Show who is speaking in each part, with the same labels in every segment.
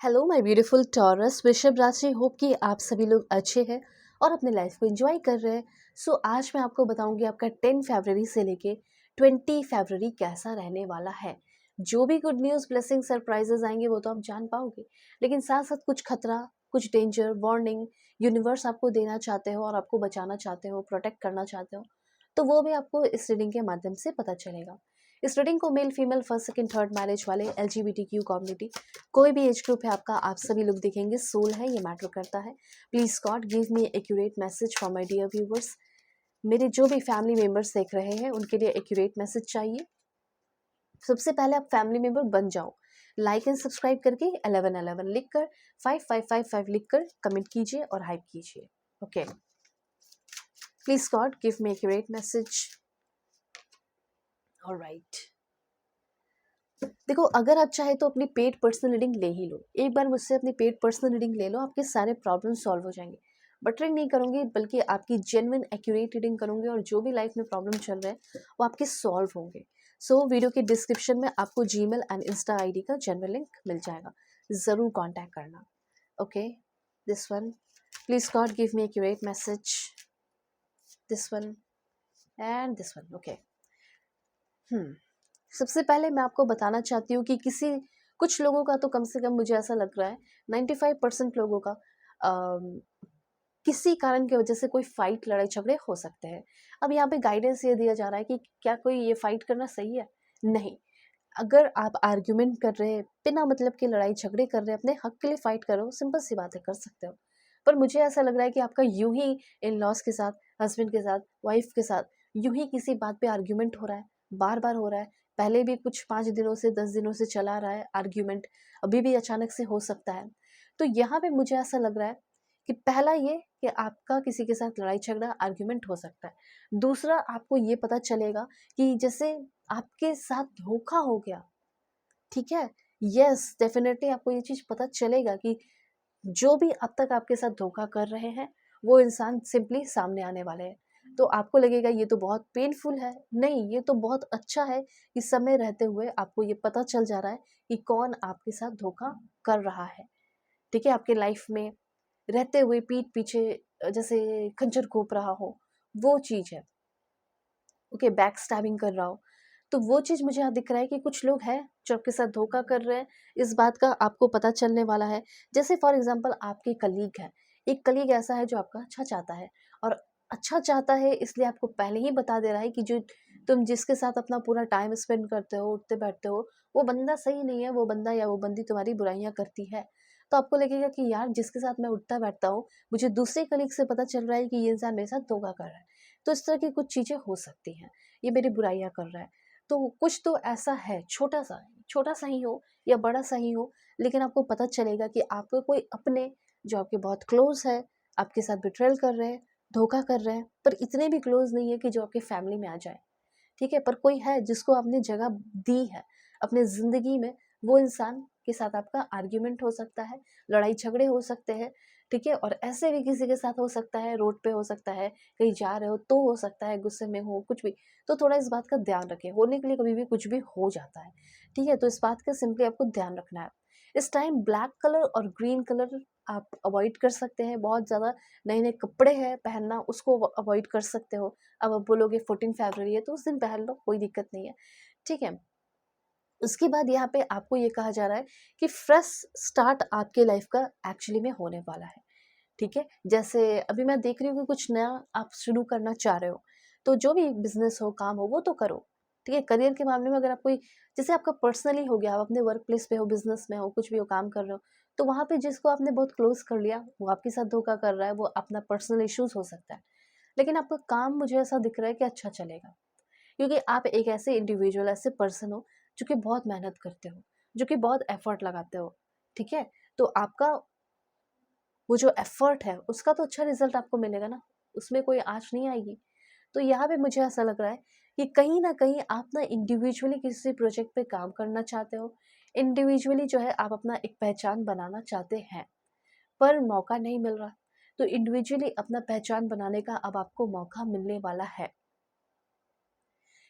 Speaker 1: Hello my beautiful taurus वृषभ राशि। Hope कि आप सभी लोग अच्छे हैं और अपने लाइफ को एंजॉय कर रहे हैं। आज मैं आपको बताऊंगी आपका 10 फरवरी से लेके 20 फरवरी कैसा रहने वाला है। जो भी गुड न्यूज़ ब्लेसिंग सरप्राइजेस आएंगे वो तो आप जान पाओगे, लेकिन साथ साथ कुछ खतरा, कुछ डेंजर वार्निंग यूनिवर्स आपको देना चाहते हो और आपको बचाना चाहते हो, प्रोटेक्ट करना चाहते हो, तो वो भी आपको इस रीडिंग के माध्यम से पता चलेगा। इस रीडिंग को male female first second third marriage वाले LGBTQ कम्युनिटी, कोई भी एज ग्रुप है आपका, आप सभी लोग देखेंगे सोल है, ये मैटर करता है। Please God give me accurate message for my dear viewers. मेरे जो भी फैमिली मेंबर्स देख रहे हैं उनके लिए एक्यूरेट मैसेज चाहिए। सबसे पहले आप फैमिली मेंबर बन जाओ, लाइक एंड सब्सक्राइब करके 1111 लिखकर 5555 लिखकर कमेंट कीजिए और हाइप कीजिए। Okay, please God give me accurate message. Alright, देखो, अगर आप चाहे तो अपनी पेड पर्सनल रीडिंग ले ही लो। एक बार मुझसे अपनी पेड पर्सनल रीडिंग ले लो, आपके सारे प्रॉब्लम सॉल्व हो जाएंगे। बटरिंग नहीं करूंगी, बल्कि आपकी जेन्युइन एक्यूरेट रीडिंग करूंगी और जो भी लाइफ में प्रॉब्लम चल रहे हैं वो आपके सॉल्व होंगे। वीडियो के डिस्क्रिप्शन में आपको जीमेल एंड इंस्टा आईडी का जेन्युइन लिंक मिल जाएगा, ज़रूर कॉन्टैक्ट करना। Okay, this one, please God give me accurate message, this one and this one. Okay, सबसे पहले मैं आपको बताना चाहती हूँ कि कुछ लोगों का तो, कम से कम मुझे ऐसा लग रहा है 95% लोगों का किसी कारण की वजह से कोई फाइट, लड़ाई झगड़े हो सकते हैं। अब यहाँ पे गाइडेंस ये दिया जा रहा है कि क्या कोई ये फाइट करना सही है? नहीं। अगर आप आर्ग्यूमेंट कर रहे हैं, बिना मतलब के लड़ाई झगड़े कर रहे हैं, अपने हक के लिए फाइट कर रहे हो, सिंपल सी बात है, कर सकते हो। पर मुझे ऐसा लग रहा है कि आपका यूं ही इन लॉज के साथ, हस्बैंड के साथ, वाइफ के साथ यूं ही किसी बात पे आर्ग्यूमेंट हो रहा है, बार बार हो रहा है। पहले भी कुछ 5 दिनों से, 10 दिनों से चला रहा है आर्ग्यूमेंट, अभी भी अचानक से हो सकता है। तो यहाँ पे मुझे ऐसा लग रहा है कि पहला ये कि आपका किसी के साथ लड़ाई झगड़ा, आर्ग्यूमेंट हो सकता है। दूसरा, आपको ये पता चलेगा कि जैसे आपके साथ धोखा हो गया, ठीक है। यस, डेफिनेटली आपको ये चीज पता चलेगा कि जो भी अब तक आपके साथ धोखा कर रहे हैं वो इंसान सिंपली सामने आने वाले हैं। तो आपको लगेगा ये तो बहुत पेनफुल है, नहीं, ये तो बहुत अच्छा है कि समय रहते हुए आपको ये पता चल जा रहा है कि कौन आपके साथ धोखा कर रहा है। ठीक है, आपके लाइफ में रहते हुए पीठ पीछे जैसे खंजर घोंप रहा हो, वो चीज है। ओके, बैक स्टैबिंग कर रहा हो, तो वो चीज़ मुझे यहाँ दिख रहा है कि कुछ लोग हैं जो आपके साथ धोखा कर रहे हैं। इस बात का आपको पता चलने वाला है। जैसे फॉर एग्जांपल आपके कलीग है, एक कलीग ऐसा है जो आपका अच्छा चाहता है, और अच्छा चाहता है इसलिए आपको पहले ही बता दे रहा है कि जो तुम जिसके साथ अपना पूरा टाइम स्पेंड करते हो, उठते बैठते हो, वो बंदा सही नहीं है, वो बंदा या वो बंदी तुम्हारी बुराइयां करती है। तो आपको लगेगा कि यार, जिसके साथ मैं उठता बैठता हूँ, मुझे दूसरे कलीग से पता चल रहा है कि ये इंसान मेरे साथ धोखा कर रहा है। तो इस तरह की कुछ चीज़ें हो सकती हैं, ये मेरी बुराइयां कर रहा है। तो कुछ तो ऐसा है, छोटा सा ही हो या बड़ा सा ही हो, लेकिन आपको पता चलेगा कि आपको कोई अपने, जो आपके बहुत क्लोज है, आपके साथ बिट्रेल कर रहे हैं, धोखा कर रहे हैं, पर इतने भी क्लोज नहीं है कि जो आपके फैमिली में आ जाए। ठीक है, पर कोई है जिसको आपने जगह दी है अपने ज़िंदगी में। वो इंसान के साथ आपका आर्ग्यूमेंट हो सकता है, लड़ाई झगड़े हो सकते हैं। ठीक है, और ऐसे भी किसी के साथ हो सकता है, रोड पे हो सकता है, कहीं जा रहे हो तो हो सकता है, गुस्से में हो, कुछ भी। तो थोड़ा इस बात का ध्यान रखें, होने के लिए कभी भी कुछ भी हो जाता है। ठीक है, तो इस बात का सिंपली आपको ध्यान रखना है। इस टाइम ब्लैक कलर और ग्रीन कलर आप अवॉइड कर सकते हैं। बहुत ज़्यादा नए नए कपड़े हैं पहनना, उसको अवॉइड कर सकते हो। अब आप बोलोगे 14 फरवरी है तो उस दिन पहन लो, कोई दिक्कत नहीं है। ठीक है, उसके बाद यहाँ पे आपको ये कहा जा रहा है कि फ्रेश स्टार्ट आपके लाइफ का एक्चुअली में होने वाला है। ठीक है, जैसे अभी मैं देख रही हूँ कि कुछ नया आप शुरू करना चाह रहे हो, तो जो भी बिजनेस हो, काम हो, वो तो करो। ठीक है, करियर के मामले में अगर आप कोई, जैसे आपका पर्सनली हो गया, आप अपने वर्क प्लेस पे हो, बिजनेस में हो, कुछ भी हो, काम कर रहे हो, तो वहाँ पे जिसको आपने बहुत क्लोज कर लिया वो आपके साथ धोखा कर रहा है, वो अपना पर्सनल इश्यूज हो सकता है। लेकिन आपका काम मुझे ऐसा दिख रहा है कि अच्छा चलेगा, क्योंकि आप एक ऐसे इंडिविजुअल, ऐसे पर्सन हो जो कि बहुत मेहनत करते हो, जो कि बहुत एफर्ट लगाते हो। ठीक है, तो आपका वो जो एफर्ट है उसका तो अच्छा रिजल्ट आपको मिलेगा ना, उसमें कोई आँच नहीं आएगी। तो यहाँ पे मुझे ऐसा लग रहा है कि कहीं न कहीं आप ना इंडिविजुअली किसी प्रोजेक्ट पे काम करना चाहते हो। इंडिविजुअली जो है आप अपना एक पहचान बनाना चाहते हैं, पर मौका नहीं मिल रहा। तो इंडिविजुअली अपना पहचान बनाने का अब आपको मौका मिलने वाला है,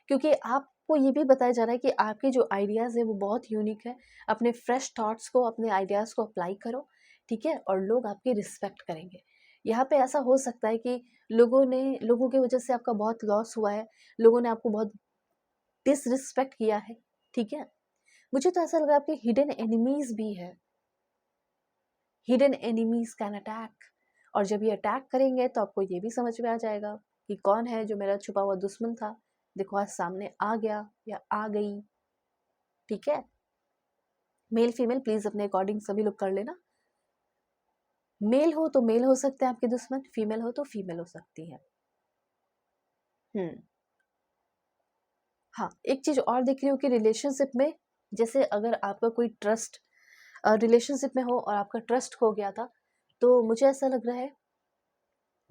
Speaker 1: क्योंकि आप आपको ये भी बताया जा रहा है कि आपके जो आइडियाज़ है वो बहुत यूनिक है। अपने फ्रेश थॉट्स को, अपने आइडियाज़ को अप्लाई करो, ठीक है? और लोग आपकी रिस्पेक्ट करेंगे। यहाँ पे ऐसा हो सकता है कि लोगों की वजह से आपका बहुत लॉस हुआ है, लोगों ने आपको बहुत डिसरिस्पेक्ट किया है, ठीक है? मुझे तो ऐसा लग रहा है आपके हिडन एनिमीज़ भी है। हिडन एनिमीज़ कैन अटैक, और जब ये अटैक करेंगे तो आपको ये भी समझ में आ जाएगा कि कौन है जो मेरा छुपा हुआ दुश्मन था। देखो आज सामने आ गया या आ गई, ठीक है? मेल फीमेल प्लीज़ अपने अकॉर्डिंग सभी लोग कर लेना। मेल हो तो मेल हो सकते हैं आपके दुश्मन, फीमेल हो तो फीमेल हो सकती है। हाँ, एक चीज़ और देख रही हूँ कि रिलेशनशिप में, जैसे अगर आपका कोई ट्रस्ट रिलेशनशिप में हो और आपका ट्रस्ट खो गया था, तो मुझे ऐसा लग रहा है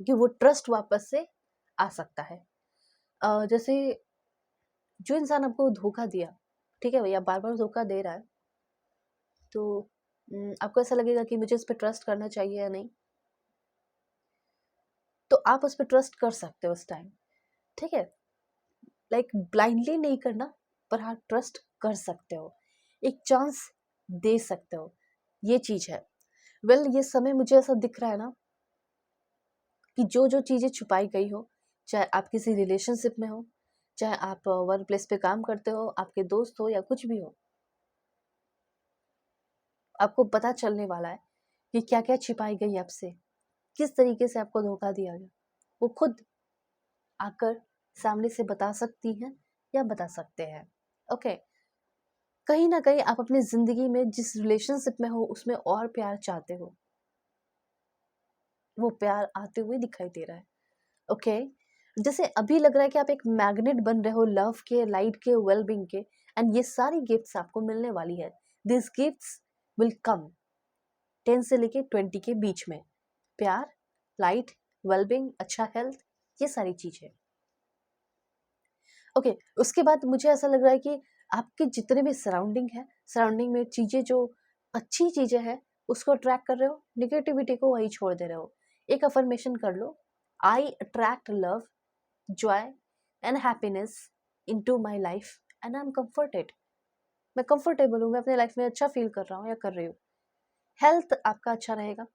Speaker 1: कि वो ट्रस्ट वापस से आ सकता है। जैसे जो इंसान आपको धोखा दिया, ठीक है भैया, बार-बार धोखा दे रहा है, तो आपको ऐसा लगेगा कि मुझे इस पे ट्रस्ट करना चाहिए या नहीं? तो आप उस पे ट्रस्ट कर सकते हो उस टाइम, ठीक है? लाइक ब्लाइंडली नहीं करना, पर हाँ ट्रस्ट कर सकते हो, एक चांस दे सकते हो, ये चीज़ है। वेल ये समय मुझे ऐसा दिख रहा है ना कि जो चीज़ें छुपाई गई हो, चाहे आप किसी रिलेशनशिप में हो, चाहे आप वर्क प्लेस पे काम करते हो, आपके दोस्त हो या कुछ भी हो, आपको पता चलने वाला है कि क्या-क्या छिपाई गई आपसे, किस तरीके से आपको धोखा दिया गया। वो खुद आकर सामने से बता सकती हैं या बता सकते हैं। ओके, कहीं न कहीं आप अपनी ज़िंदगी में जिस रिलेशनशिप में हो उसमें और प्यार चाहते हो, वो प्यार आते हुए दिखाई दे रहा है। ओके, जैसे अभी लग रहा है कि आप एक मैग्नेट बन रहे हो लव के, लाइट के, वेल-बीइंग के, एंड ये सारी गिफ्ट्स आपको मिलने वाली है। दिस गिफ्ट्स विल कम 10 से लेके 20 के बीच में। प्यार, लाइट, वेल-बीइंग, अच्छा हेल्थ, ये सारी चीज़ें। ओके, उसके बाद मुझे ऐसा लग रहा है कि आपके जितने भी सराउंडिंग है, सराउंडिंग में चीज़ें जो अच्छी चीज़ें हैं, उसको अट्रैक्ट कर रहे हो, नेगेटिविटी को वहीं छोड़ दे रहे हो। एक अफ़र्मेशन कर लो, I attract love, joy and happiness into my life and I am comforted. मैं कंफर्टेबल हूँ, मैं अपने लाइफ में अच्छा फ़ील कर रहा हूँ या कर रही हूँ। हेल्थ आपका अच्छा रहेगा।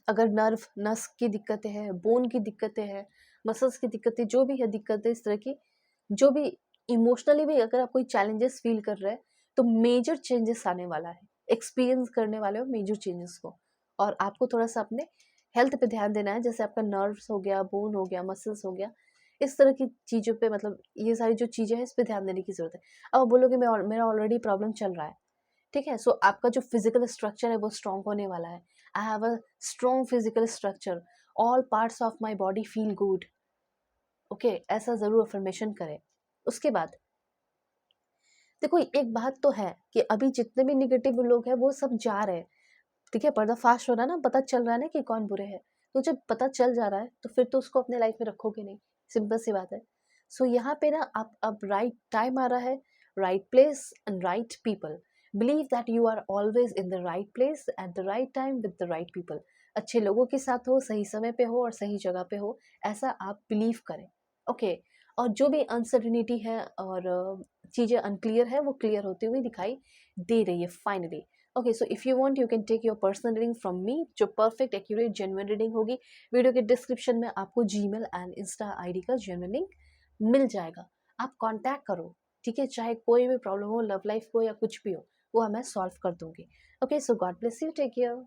Speaker 1: अगर नर्व नस की दिक्कतें हैं, बोन की दिक्कतें हैं, मसल्स की दिक्कतें, जो भी है दिक्कतें इस तरह की, जो भी इमोशनली भी अगर आप कोई चैलेंजेस फील कर रहे हैं, तो मेजर चेंजेस आने वाला है। एक्सपीरियंस करने वाले हो मेजर चेंजेस को, और आपको थोड़ा-सा अपने हेल्थ पे ध्यान देना है, जैसे आपका नर्व्स हो गया, बोन हो गया, मसल्स हो गया, इस तरह की चीज़ों पे, मतलब ये सारी जो चीज़ें हैं, इस पे ध्यान देने की ज़रूरत है। अब आप बोलोगे मेरा ऑलरेडी प्रॉब्लम चल रहा है, ठीक है? सो आपका जो फिजिकल स्ट्रक्चर है वो स्ट्रॉन्ग होने वाला है। I have a strong physical structure, all parts of my body feel good. Okay, ऐसा ज़रूर अफर्मेशन करें। उसके बाद देखो, एक बात तो है कि अभी जितने भी निगेटिव लोग हैं वो सब जा रहे हैं, ठीक है? पर्दाफाश हो रहा है ना, पता चल रहा है ना कि कौन बुरे हैं। तो जब पता चल जा रहा है तो फिर तो उसको अपने लाइफ में रखोगे नहीं, सिंपल सी बात है। सो यहाँ पे ना आप अब राइट टाइम आ रहा है, right place and right people. Believe that you are always in the right place at the right time with the right people. अच्छे लोगों के साथ हो, सही समय पे हो और सही जगह पे हो, ऐसा आप बिलीव करें। ओके, और जो भी अनसर्टिनिटी है और चीज़ें अनक्लियर है, वो क्लियर होती हुई दिखाई दे रही है finally. Okay, so if you want you can take your personal reading from me, जो परफेक्ट एक्यूरेट जेन्युइन रीडिंग होगी। वीडियो के डिस्क्रिप्शन में आपको जीमेल एंड इंस्टा आईडी का जेन्युइन लिंक मिल जाएगा। आप कांटेक्ट करो, ठीक है? चाहे कोई भी प्रॉब्लम हो, लव लाइफ को या कुछ भी हो, वो मैं सॉल्व कर दूंगी। Okay, so God bless you, take care.